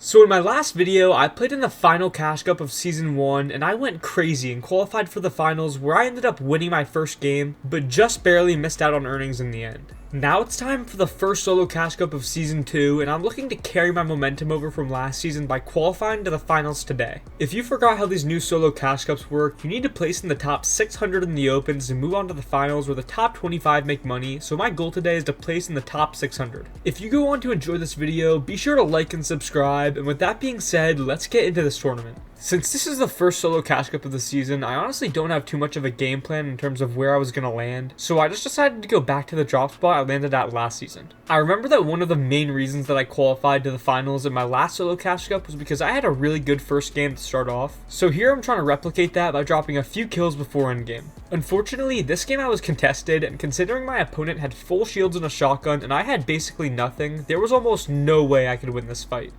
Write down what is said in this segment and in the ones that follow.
So in my last video, I played in the final cash cup of season 1 and I went crazy and qualified for the finals where I ended up winning my first game, but just barely missed out on earnings in the end. Now it's time for the first solo cash cup of season 2 and I'm looking to carry my momentum over from last season by qualifying to the finals today. If you forgot how these new solo cash cups work, you need to place in the top 600 in the opens and move on to the finals where the top 25 make money, so my goal today is to place in the top 600. If you go on to enjoy this video, be sure to like and subscribe, and with that being said, let's get into this tournament. Since this is the first solo cash cup of the season, I honestly don't have too much of a game plan in terms of where I was going to land, so I just decided to go back to the drop spot I landed at last season. I remember that one of the main reasons that I qualified to the finals in my last solo cash cup was because I had a really good first game to start off, so here I'm trying to replicate that by dropping a few kills before endgame. Unfortunately, this game I was contested, and considering my opponent had full shields and a shotgun and I had basically nothing, there was almost no way I could win this fight.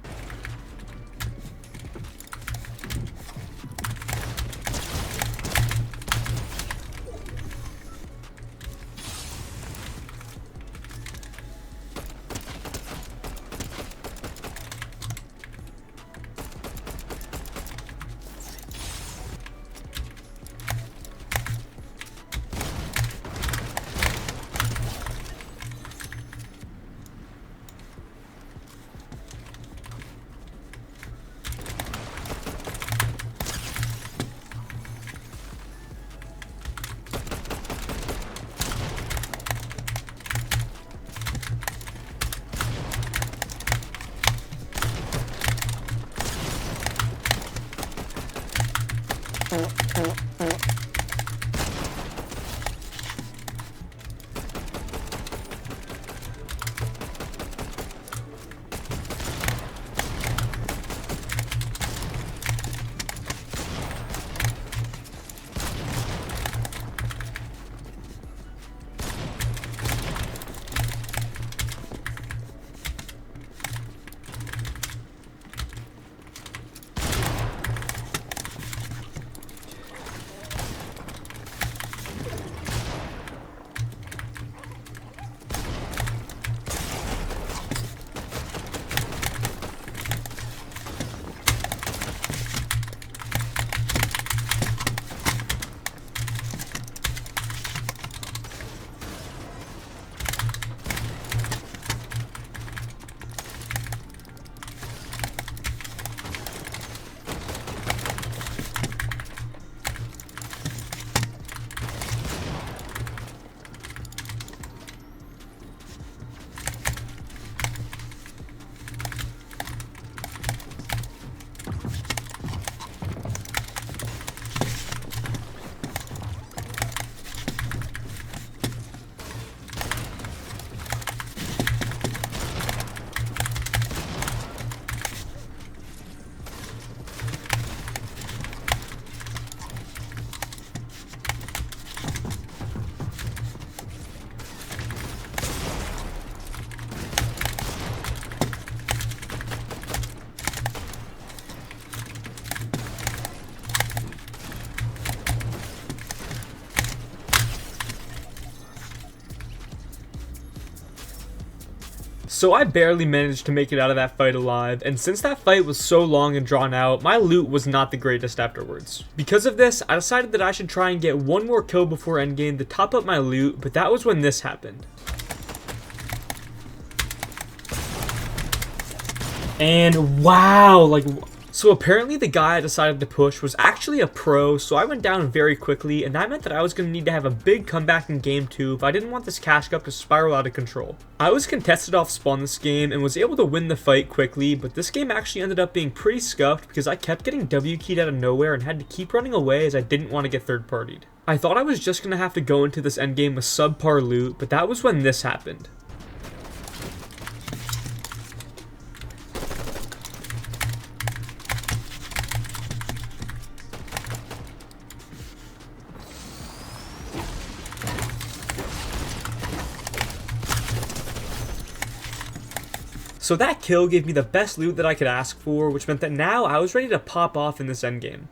So I barely managed to make it out of that fight alive, and since that fight was so long and drawn out, my loot was not the greatest afterwards. Because of this, I decided that I should try and get one more kill before endgame to top up my loot, but that was when this happened. And wow, so apparently the guy I decided to push was actually a pro, so I went down very quickly, and that meant that I was going to need to have a big comeback in game 2 if I didn't want this cash cup to spiral out of control. I was contested off spawn this game and was able to win the fight quickly, but this game actually ended up being pretty scuffed because I kept getting W keyed out of nowhere and had to keep running away as I didn't want to get third partied. I thought I was just going to have to go into this endgame with subpar loot, but that was when this happened. So that kill gave me the best loot that I could ask for, which meant that now I was ready to pop off in this endgame.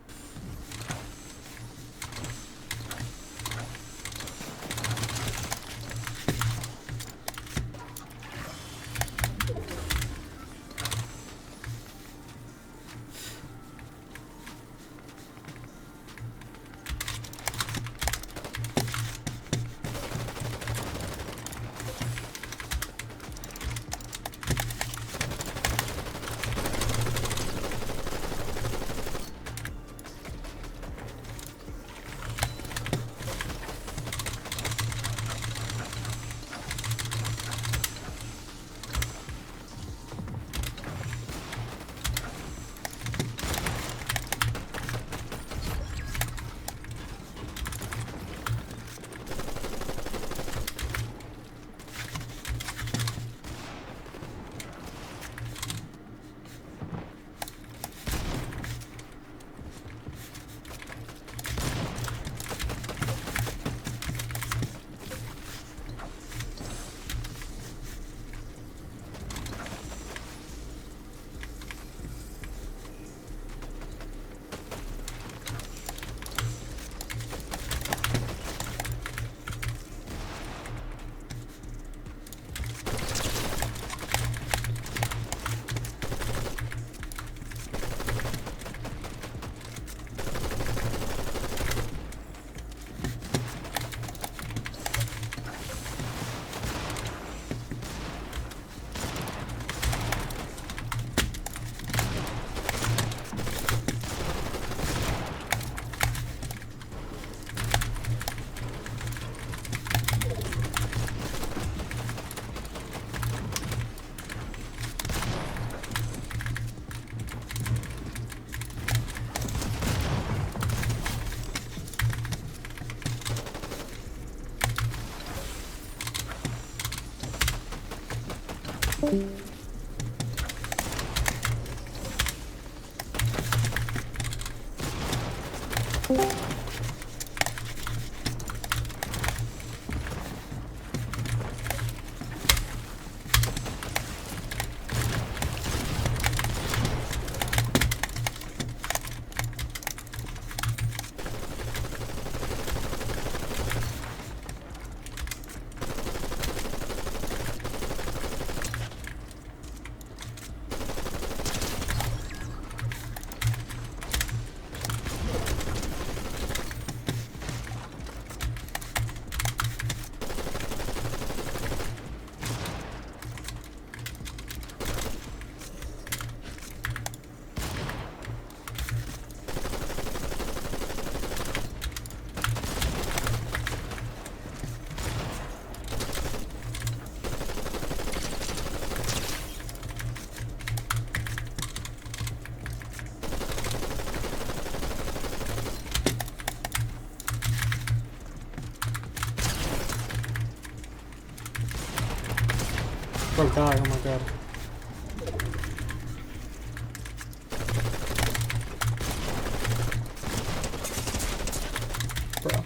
Bro, die. Oh my god. Bro.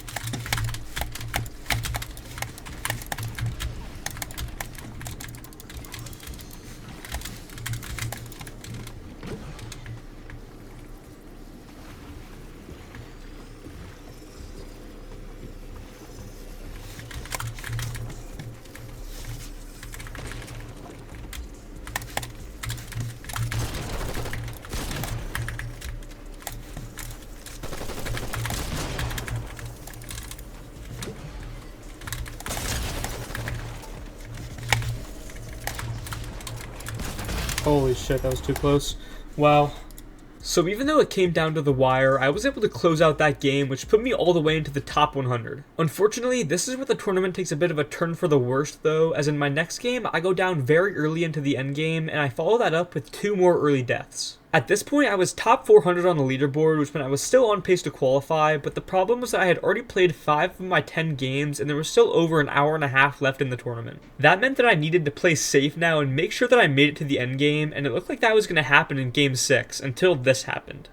Holy shit, that was too close. Wow. So even though it came down to the wire, I was able to close out that game, which put me all the way into the top 100. Unfortunately, this is where the tournament takes a bit of a turn for the worst though, as in my next game, I go down very early into the end game, and I follow that up with 2 more early deaths. At this point, I was top 400 on the leaderboard, which meant I was still on pace to qualify, but the problem was that I had already played 5 of my 10 games, and there was still over an hour and a half left in the tournament. That meant that I needed to play safe now and make sure that I made it to the end game, and it looked like that was going to happen in Game 6, until this happened.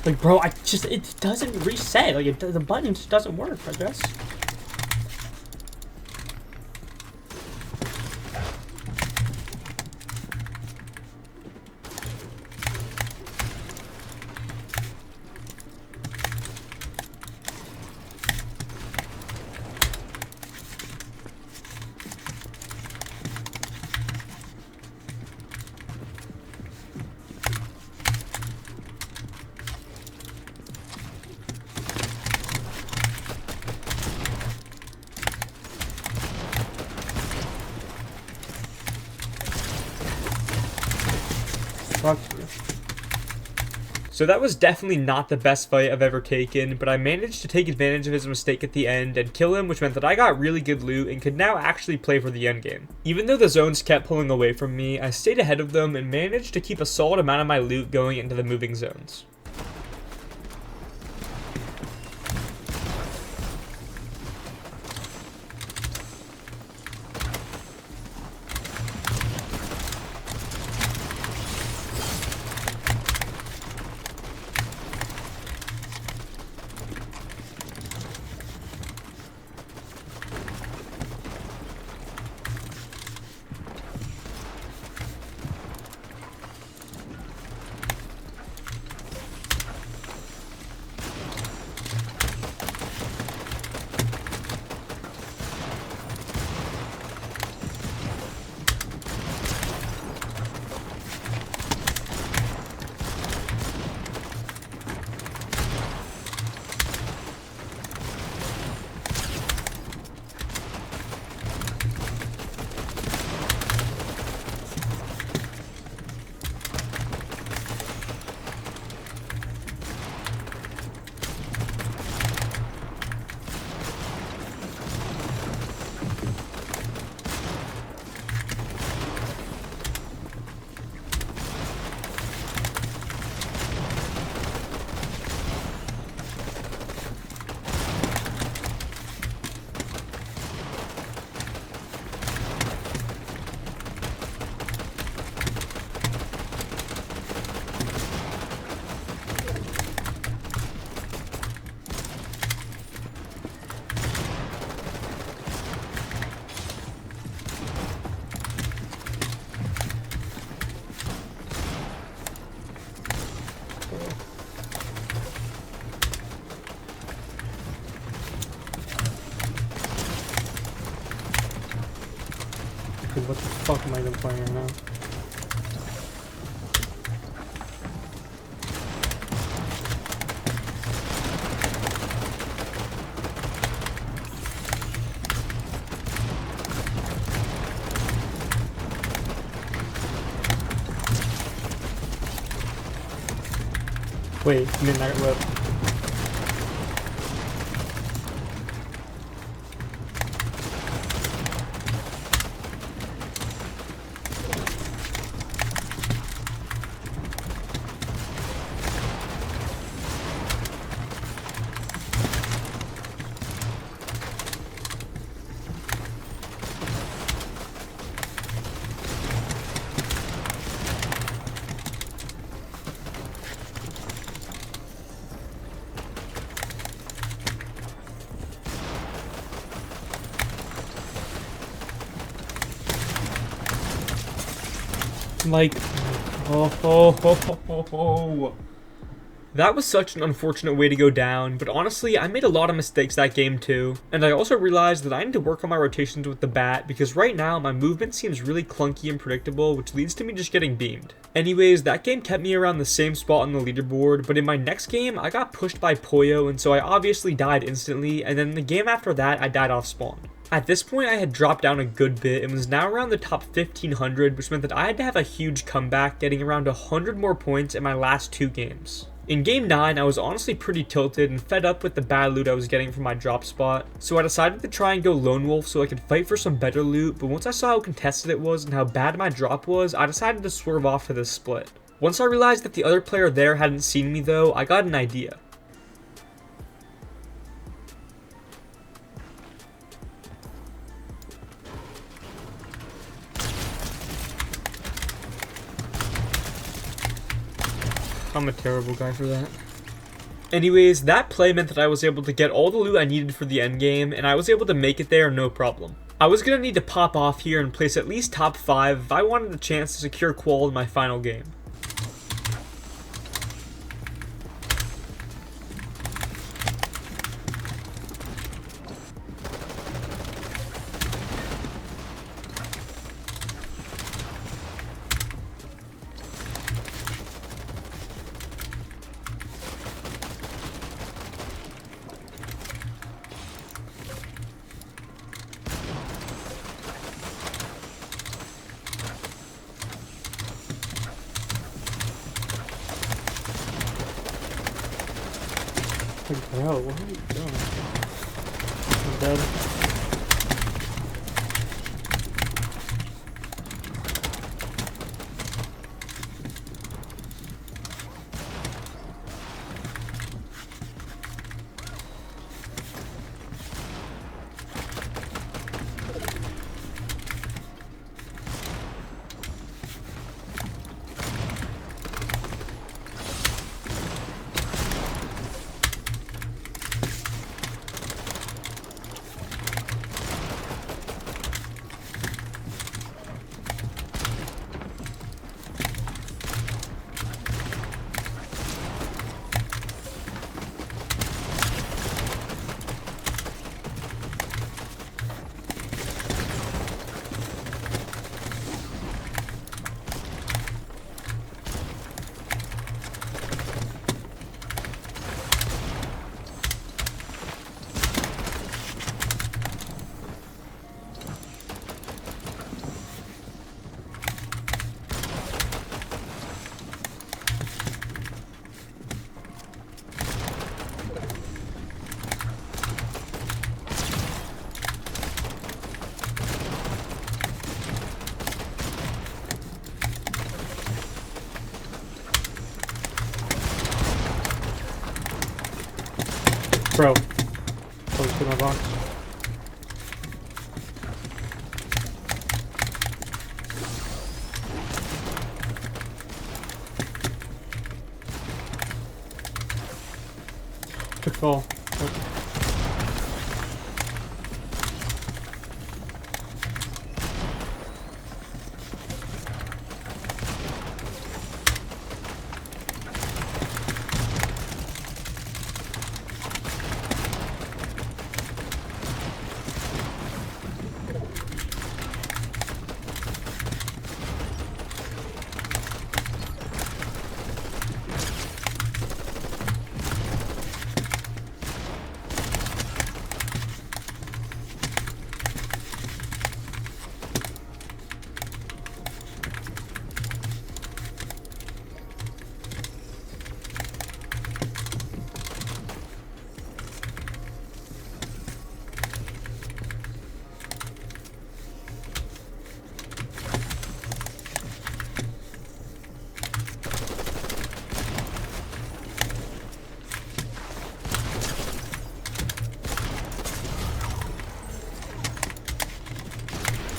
Like, bro, it doesn't reset. Like, the button just doesn't work, I guess. Fuck you. So that was definitely not the best fight I've ever taken, but I managed to take advantage of his mistake at the end and kill him, which meant that I got really good loot and could now actually play for the endgame. Even though the zones kept pulling away from me, I stayed ahead of them and managed to keep a solid amount of my loot going into the moving zones. what the fuck am I even playing right now? Wait, Midnight Whip. Like, that was such an unfortunate way to go down, but honestly, I made a lot of mistakes that game too. And I also realized that I need to work on my rotations with the bat, because right now my movement seems really clunky and predictable, which leads to me just getting beamed. Anyways, that game kept me around the same spot on the leaderboard, but in my next game, I got pushed by Poyo, and so I obviously died instantly, and then the game after that, I died off spawn. At this point, I had dropped down a good bit and was now around the top 1500, which meant that I had to have a huge comeback, getting around 100 more points in my last 2 games. In game 9, I was honestly pretty tilted and fed up with the bad loot I was getting from my drop spot, so I decided to try and go lone wolf so I could fight for some better loot, but once I saw how contested it was and how bad my drop was, I decided to swerve off to this split. Once I realized that the other player there hadn't seen me though, I got an idea. I'm a terrible guy for that. Anyways, that play meant that I was able to get all the loot I needed for the endgame, and I was able to make it there no problem. I was going to need to pop off here and place at least top 5 if I wanted a chance to secure qual in my final game. Like, bro, what are you doing? I'm dead. Bro, close to my box. Good call.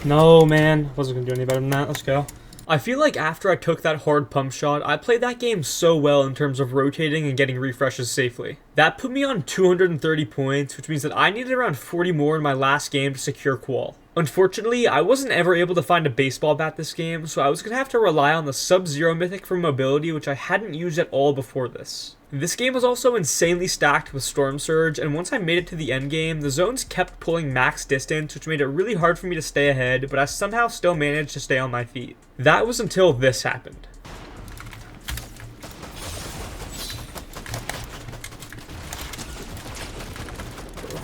No, man. Wasn't gonna do any better than that. Let's go. I feel like after I took that hard pump shot, I played that game so well in terms of rotating and getting refreshes safely. That put me on 230 points, which means that I needed around 40 more in my last game to secure qual. Unfortunately, I wasn't ever able to find a baseball bat this game, so I was going to have to rely on the Sub-Zero mythic for mobility, which I hadn't used at all before this. This game was also insanely stacked with Storm Surge, and once I made it to the end game, the zones kept pulling max distance, which made it really hard for me to stay ahead, but I somehow still managed to stay on my feet. That was until this happened.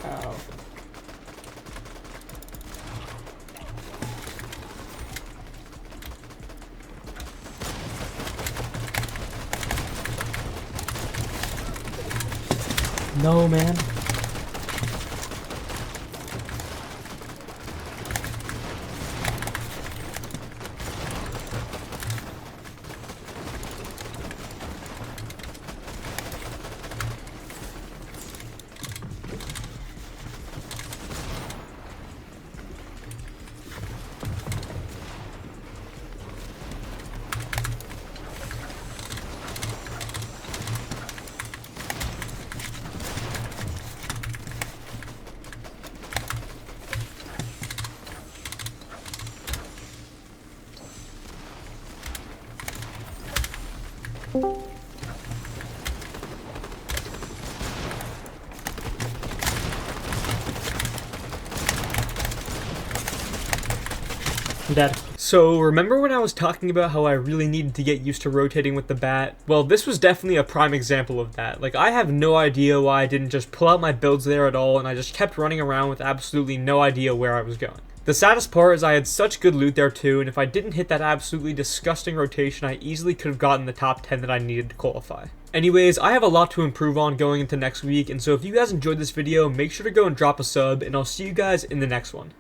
Wow. No, man. I'm dead. So, remember when I was talking about how I really needed to get used to rotating with the bat? Well, this was definitely a prime example of that. Like, I have no idea why I didn't just pull out my builds there at all, and I just kept running around with absolutely no idea where I was going. The saddest part is I had such good loot there too, and if I didn't hit that absolutely disgusting rotation, I easily could have gotten the top 10 that I needed to qualify. Anyways, I have a lot to improve on going into next week, and so if you guys enjoyed this video, make sure to go and drop a sub, and I'll see you guys in the next one.